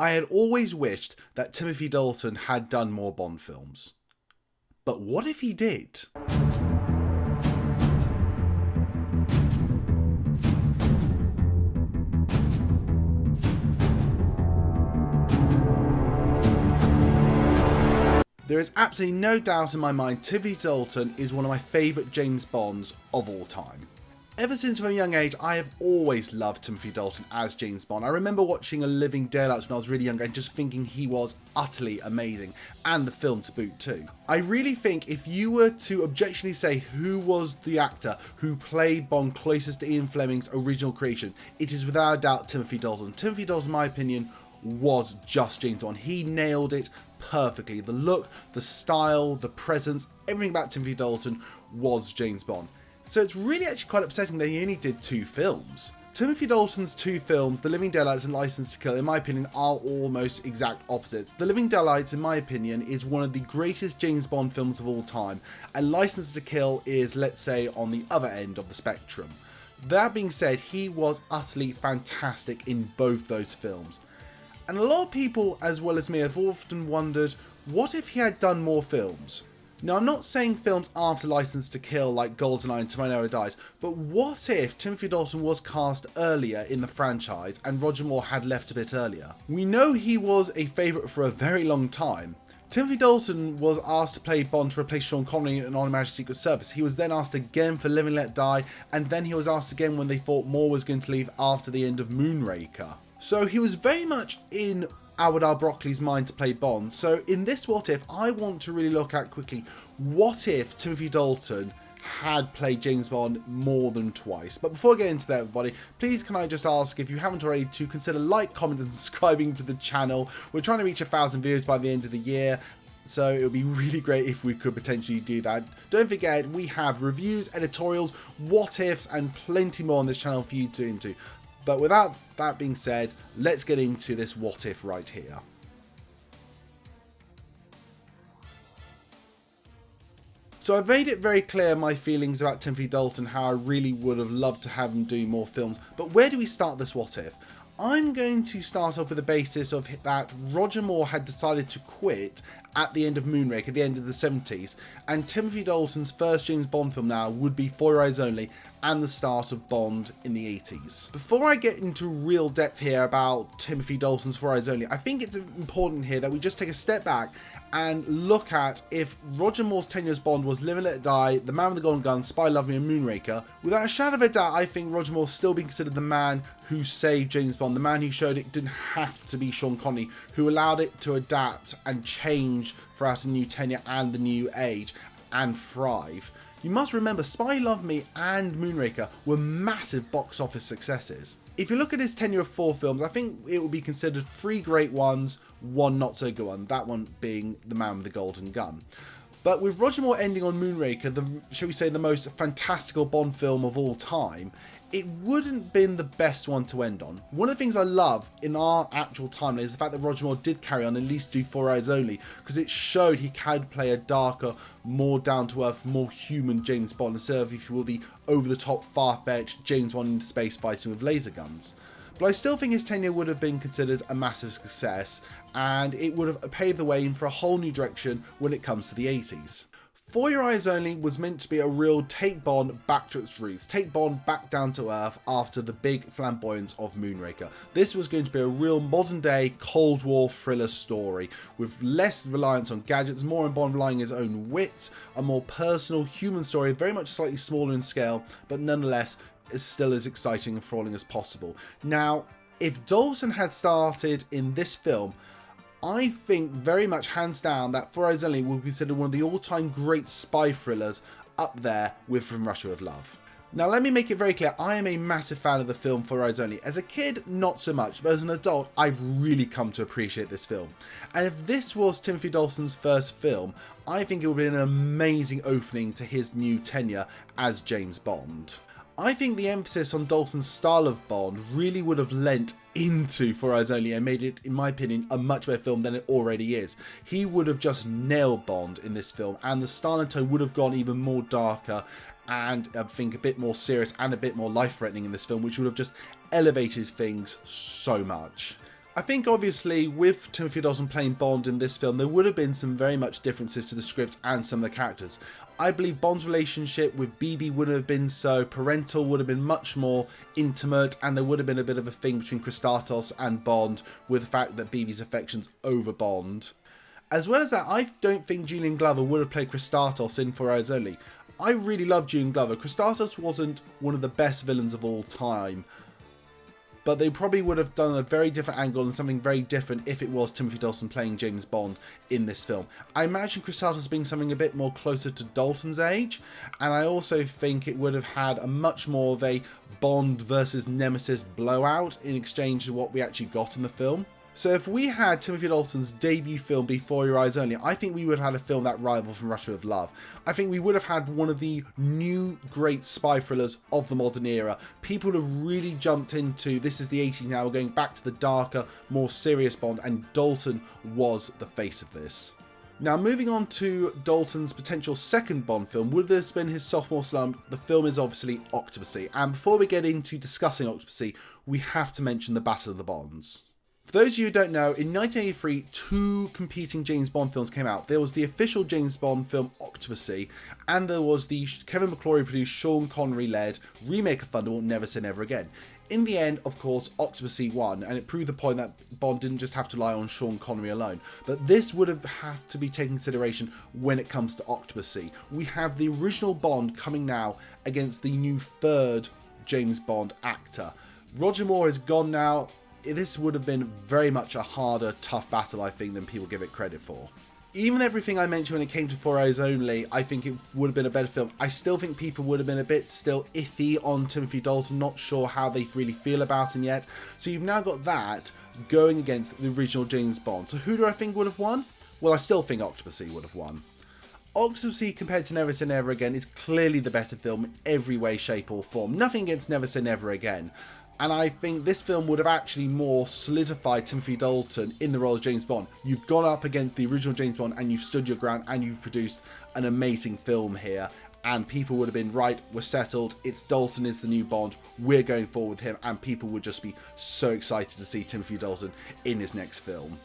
I had always wished that Timothy Dalton had done more Bond films. But what if he did? There is absolutely no doubt in my mind Timothy Dalton is one of my favourite James Bonds of all time. Ever since from a young age, I have always loved Timothy Dalton as James Bond. I remember watching A Living Daylights when I was really young and just thinking he was utterly amazing, and the film to boot too. I really think if you were to objectively say who was the actor who played Bond closest to Ian Fleming's original creation, it is without a doubt Timothy Dalton. Timothy Dalton, in my opinion, was just James Bond. He nailed it perfectly. The look, the style, the presence, everything about Timothy Dalton was James Bond. So it's really actually quite upsetting that he only did 2 films. Timothy Dalton's 2 films, The Living Daylights and Licence to Kill, in my opinion, are almost exact opposites. The Living Daylights, in my opinion, is one of the greatest James Bond films of all time, and Licence to Kill is, let's say, on the other end of the spectrum. That being said, he was utterly fantastic in both those films. And a lot of people, as well as me, have often wondered, what if he had done more films? Now, I'm not saying films after Licence to Kill like Goldeneye and Tomorrow Never Dies, but what if Timothy Dalton was cast earlier in the franchise and Roger Moore had left a bit earlier? We know he was a favourite for a very long time. Timothy Dalton was asked to play Bond to replace Sean Connery in On Her Majesty's Secret Service. He was then asked again for Live and Let Die, and then he was asked again when they thought Moore was going to leave after the end of Moonraker. So he was very much in Howard R. Broccoli's mind to play Bond. So in this What If, I want to really look at quickly, what if Timothy Dalton had played James Bond more than twice? But before I get into that, everybody, please can I just ask, if you haven't already, to consider like, comment and subscribing to the channel. We're trying to reach 1,000 views by the end of the year, so it would be really great if we could potentially do that. Don't forget, we have reviews, editorials, what ifs, and plenty more on this channel for you to into. But without that being said, let's get into this what if right here. So I've made it very clear my feelings about Timothy Dalton, how I really would have loved to have him do more films. But where do we start this what if? I'm going to start off with the basis of that Roger Moore had decided to quit at the end of Moonraker, at the end of the 70s, and Timothy Dalton's first James Bond film now would be For Your Eyes Only, and the start of Bond in the 80s. Before I get into real depth here about Timothy Dalton's For Your Eyes Only, I think it's important here that we just take a step back and look at if Roger Moore's tenure as Bond was Live and Let Die, The Man with the Golden Gun, Spy Love Me and Moonraker. Without a shadow of a doubt, I think Roger Moore still be considered the man who saved James Bond, the man who showed it didn't have to be Sean Connery, who allowed it to adapt and change throughout a new tenure and the new age and thrive. You must remember, Spy Love Me and Moonraker were massive box office successes. If you look at his tenure of 4 films, I think it will be considered 3 great ones, 1 not so good one, that one being The Man with the Golden Gun. But with Roger Moore ending on Moonraker, shall we say the most fantastical Bond film of all time, it wouldn't been the best one to end on. One of the things I love in our actual timeline is the fact that Roger Moore did carry on, at least do For Your Eyes Only, because it showed he could play a darker, more down-to-earth, more human James Bond, instead of, if you will, the over-the-top, far-fetched James Bond in space fighting with laser guns. But I still think his tenure would have been considered a massive success, and it would have paved the way for a whole new direction when it comes to the 80s. For Your Eyes Only was meant to be a real take Bond back to its roots, take Bond back down to earth after the big flamboyance of Moonraker. This was going to be a real modern day Cold War thriller story, with less reliance on gadgets, more on Bond relying on his own wit, a more personal human story, very much slightly smaller in scale, but nonetheless is still as exciting and thrilling as possible. Now, if Dalton had started in this film, I think very much hands down that For Your Eyes Only would be considered one of the all-time great spy thrillers, up there with From Russia with Love. Now let me make it very clear, I am a massive fan of the film For Your Eyes Only. As a kid, not so much, but as an adult, I've really come to appreciate this film. And if this was Timothy Dalton's first film, I think it would be an amazing opening to his new tenure as James Bond. I think the emphasis on Dalton's style of Bond really would have lent into For Your Eyes Only and made it, in my opinion, a much better film than it already is. He would have just nailed Bond in this film, and the style and tone would have gone even more darker and I think a bit more serious and a bit more life-threatening in this film, which would have just elevated things so much. I think obviously with Timothy Dalton playing Bond in this film, there would have been some very much differences to the script and some of the characters. I believe Bond's relationship with BB wouldn't have been so parental, would have been much more intimate, and there would have been a bit of a thing between Christatos and Bond with the fact that BB's affections over Bond. As well as that, I don't think Julian Glover would have played Christatos in For Eyes Only. I really love Julian Glover. Christatos wasn't one of the best villains of all time, but they probably would have done a very different angle and something very different if it was Timothy Dalton playing James Bond in this film. I imagine Christatos being something a bit more closer to Dalton's age, and I also think it would have had a much more of a Bond versus Nemesis blowout in exchange to what we actually got in the film. So if we had Timothy Dalton's debut film Before Your Eyes Only, I think we would have had a film that rivaled From Russia with Love. I think we would have had one of the new great spy thrillers of the modern era. People have really jumped into, this is the 80s now, we're going back to the darker, more serious Bond, and Dalton was the face of this. Now, moving on to Dalton's potential second Bond film, would this have been his sophomore slump? The film is obviously Octopussy, and before we get into discussing Octopussy, we have to mention the Battle of the Bonds. For those of you who don't know, in 1983, two competing James Bond films came out. There was the official James Bond film Octopussy, and there was the Kevin McClory produced, Sean Connery-led remake of Thunderball, Never Say Never Again. In the end, of course, Octopussy won, and it proved the point that Bond didn't just have to rely on Sean Connery alone. But this would have to be taken into consideration when it comes to Octopussy. We have the original Bond coming now against the new third James Bond actor. Roger Moore is gone now. This would have been very much a harder, tough battle, I think, than people give it credit for. Even everything I mentioned when it came to 4 Hours Only, I think it would have been a better film. I still think people would have been a bit still iffy on Timothy Dalton, not sure how they really feel about him yet. So you've now got that going against the original James Bond. So who do I think would have won? Well, I still think Octopussy would have won. Octopussy compared to Never Say Never Again is clearly the better film in every way, shape or form. Nothing against Never Say Never Again. And I think this film would have actually more solidified Timothy Dalton in the role of James Bond. You've gone up against the original James Bond and you've stood your ground and you've produced an amazing film here. And people would have been, right, we're settled, it's Dalton is the new Bond, we're going forward with him, and people would just be so excited to see Timothy Dalton in his next film.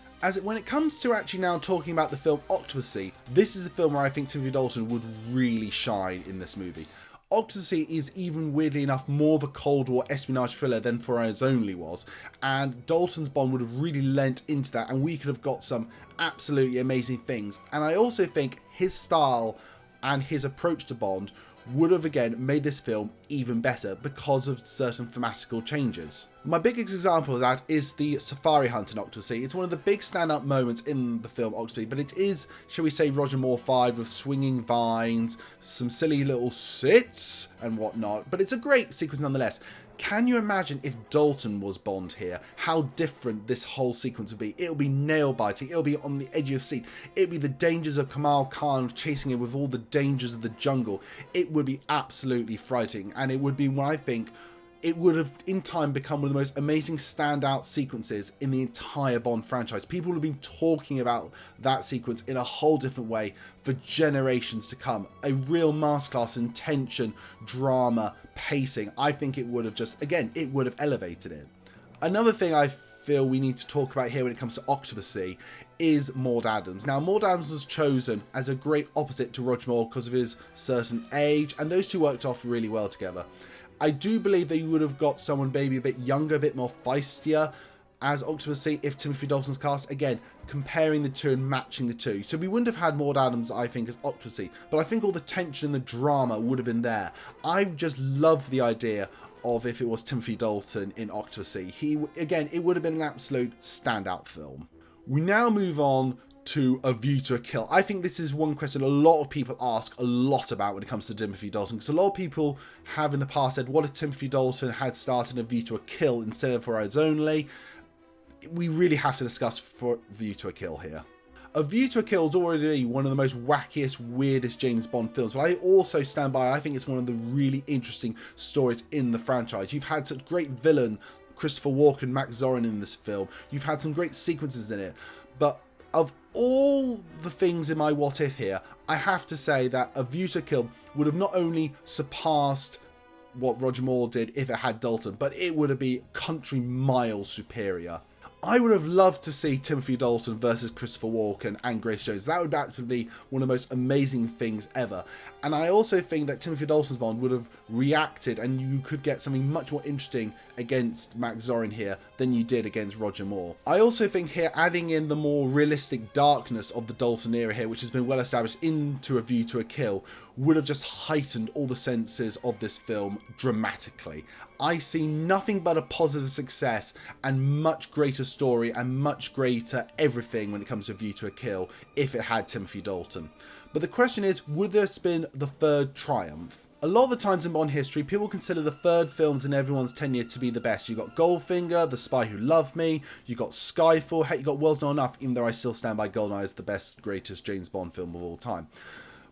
When it comes to actually now talking about the film Octopussy, this is a film where I think Timothy Dalton would really shine in this movie. Octopussy is, even weirdly enough, more of a Cold War espionage thriller than For Eyes Only was, and Dalton's Bond would have really lent into that, and we could have got some absolutely amazing things. And I also think his style and his approach to Bond would have again made this film even better because of certain thematical changes. My biggest example of that is the safari hunt in Octopussy. It's one of the big standout moments in the film Octopussy, but it is, shall we say, Roger Moore-fied with swinging vines, some silly little sits and whatnot, but it's a great sequence nonetheless. Can you imagine if Dalton was Bond here? How different this whole sequence would be. It'll be nail-biting. It'll be on the edge of your seat. It'll be the dangers of Kamal Khan chasing him with all the dangers of the jungle. It would be absolutely frightening. And it would be what I think it would have in time become one of the most amazing standout sequences in the entire Bond franchise. People would have been talking about that sequence in a whole different way for generations to come. A real masterclass in tension, drama, pacing. I think it would have just, again, it would have elevated it. Another thing I feel we need to talk about here when it comes to Octopussy is Maud Adams. Now, Maud Adams was chosen as a great opposite to Roger Moore because of his certain age, and those two worked off really well together. I do believe that you would have got someone maybe a bit younger, a bit more feistier as Octopussy if Timothy Dalton's cast, again, comparing the two and matching the two. So we wouldn't have had Maud Adams, I think, as Octopussy, but I think all the tension and the drama would have been there. I just love the idea of if it was Timothy Dalton in Octopussy. Again, it would have been an absolute standout film. We now move on to A View to a Kill. I think this is one question a lot of people ask a lot about when it comes to Timothy Dalton, because a lot of people have in the past said, what if Timothy Dalton had started A View to a Kill instead of For Eyes Only? We really have to discuss for View to a Kill here. A View to a Kill is already one of the most wackiest, weirdest James Bond films, but I also stand by, I think it's one of the really interesting stories in the franchise. You've had such great villain, Christopher Walken, Max Zorin in this film. You've had some great sequences in it, but of all the things in my what if here, I have to say that A View to Kill would have not only surpassed what Roger Moore did if it had Dalton, but it would have been country miles superior. I would have loved to see Timothy Dalton versus Christopher Walken and Grace Jones. That would actually be one of the most amazing things ever. And I also think that Timothy Dalton's Bond would have reacted and you could get something much more interesting against Max Zorin here than you did against Roger Moore. I also think here adding in the more realistic darkness of the Dalton era here, which has been well established, into A View to a Kill, would have just heightened all the senses of this film dramatically. I see nothing but a positive success and much greater story and much greater everything when it comes to A View to a Kill if it had Timothy Dalton. But the question is, would there have been the third triumph? A lot of the times in Bond history, people consider the third films in everyone's tenure to be the best. You got Goldfinger, The Spy Who Loved Me, you got Skyfall, heck, you got World's Not Enough, even though I still stand by Goldeneye as the best, greatest James Bond film of all time.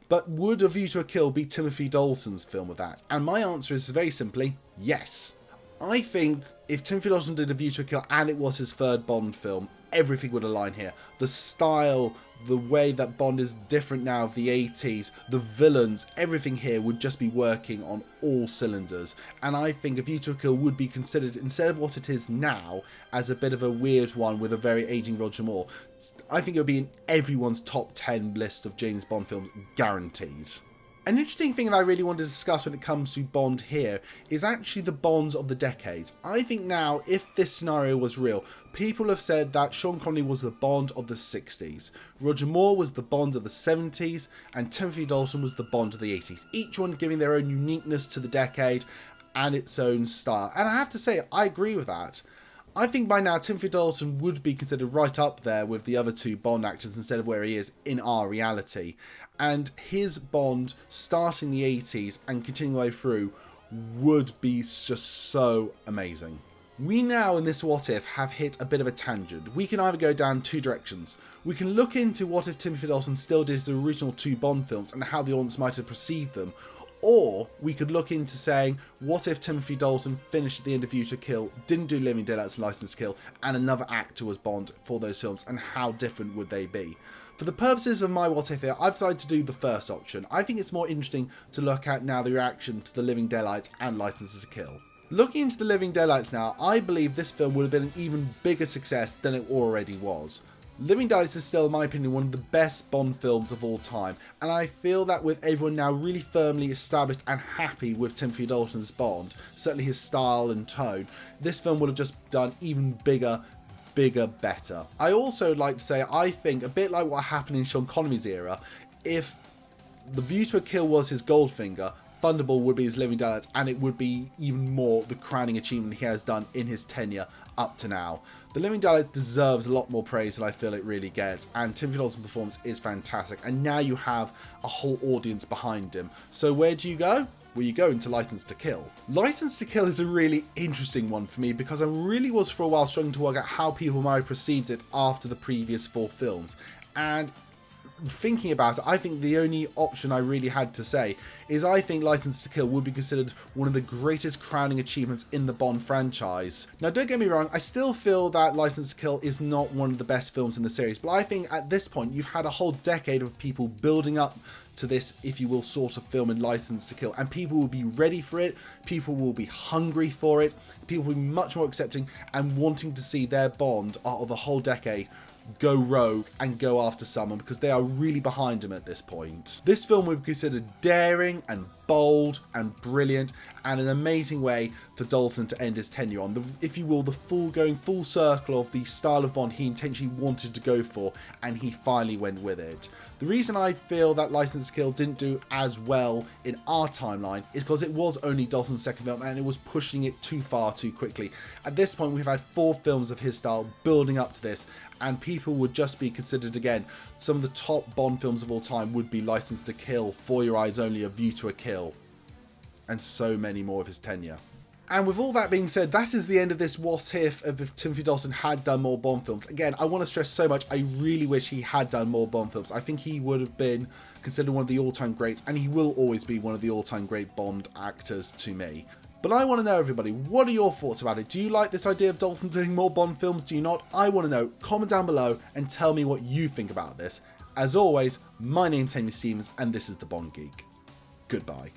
But would A View to a Kill be Timothy Dalton's film of that? And my answer is very simply, yes. I think if Timothy Dalton did A View to a Kill and it was his third Bond film, everything would align here. The style, the way that Bond is different now of the 80s, the villains, everything here would just be working on all cylinders. And I think A View to a Kill would be considered, instead of what it is now, as a bit of a weird one with a very aging Roger Moore. I think it would be in everyone's top 10 list of James Bond films, guaranteed. An interesting thing that I really want to discuss when it comes to Bond here is actually the Bonds of the decades. I think now, if this scenario was real, people have said that Sean Connery was the Bond of the 60s, Roger Moore was the Bond of the 70s, and Timothy Dalton was the Bond of the 80s, each one giving their own uniqueness to the decade and its own style. And I have to say, I agree with that. I think by now Timothy Dalton would be considered right up there with the other two Bond actors instead of where he is in our reality. And his Bond, starting the 80s and continuing way through, would be just so amazing. We now in this What If have hit a bit of a tangent. We can either go down two directions. We can look into what if Timothy Dalton still did his original two Bond films and how the audience might have perceived them. Or we could look into saying, what if Timothy Dalton finished at the end of View to Kill, didn't do Living Daylights and Licence to Kill, and another actor was Bond for those films, and how different would they be? For the purposes of my What If here, I've decided to do the first option. I think it's more interesting to look at now the reaction to the Living Daylights and Licence to Kill. Looking into the Living Daylights now, I believe this film would have been an even bigger success than it already was. Living Daylights is still, in my opinion, one of the best Bond films of all time, and I feel that with everyone now really firmly established and happy with Timothy Dalton's Bond, certainly his style and tone, this film would have just done even bigger, better. I also would like to say, I think, a bit like what happened in Sean Connery's era, if The View to a Kill was his Goldfinger, Thunderball would be his Living Daylights, and it would be even more the crowning achievement he has done in his tenure up to now. The Living Daylights deserves a lot more praise than I feel it really gets, and Timothy Dalton's performance is fantastic, and now you have a whole audience behind him. So where do you go? Well, you go into Licence to Kill. Licence to Kill is a really interesting one for me because I really was for a while struggling to work out how people might have perceived it after the previous four films. And thinking about it, I think the only option I really had to say is I think Licence to Kill would be considered one of the greatest crowning achievements in the Bond franchise. Now, don't get me wrong, I still feel that Licence to Kill is not one of the best films in the series, but I think at this point you've had a whole decade of people building up to this, if you will, sort of film in Licence to Kill, and people will be ready for it, people will be hungry for it, people will be much more accepting and wanting to see their Bond out of the whole decade go rogue and go after someone because they are really behind him at this point. This film would be considered daring and bold and brilliant and an amazing way for Dalton to end his tenure on, if you will, going full circle of the style of Bond he intentionally wanted to go for, and he finally went with it. The reason I feel that Licence to Kill didn't do as well in our timeline is because it was only Dalton's second film and it was pushing it too far too quickly. At this point we've had 4 films of his style building up to this, and people would just be considered, again, some of the top Bond films of all time would be Licence to Kill, For Your Eyes Only, A View to a Kill, and so many more of his tenure. And with all that being said, that is the end of this What If of if Timothy Dalton had done more Bond films. Again, I want to stress so much, I really wish he had done more Bond films. I think he would have been considered one of the all-time greats, and he will always be one of the all-time great Bond actors to me. But I want to know, everybody, what are your thoughts about it? Do you like this idea of Dalton doing more Bond films? Do you not? I want to know. Comment down below and tell me what you think about this. As always, my name's Henry Stevens, and this is the Bond Geek. Goodbye.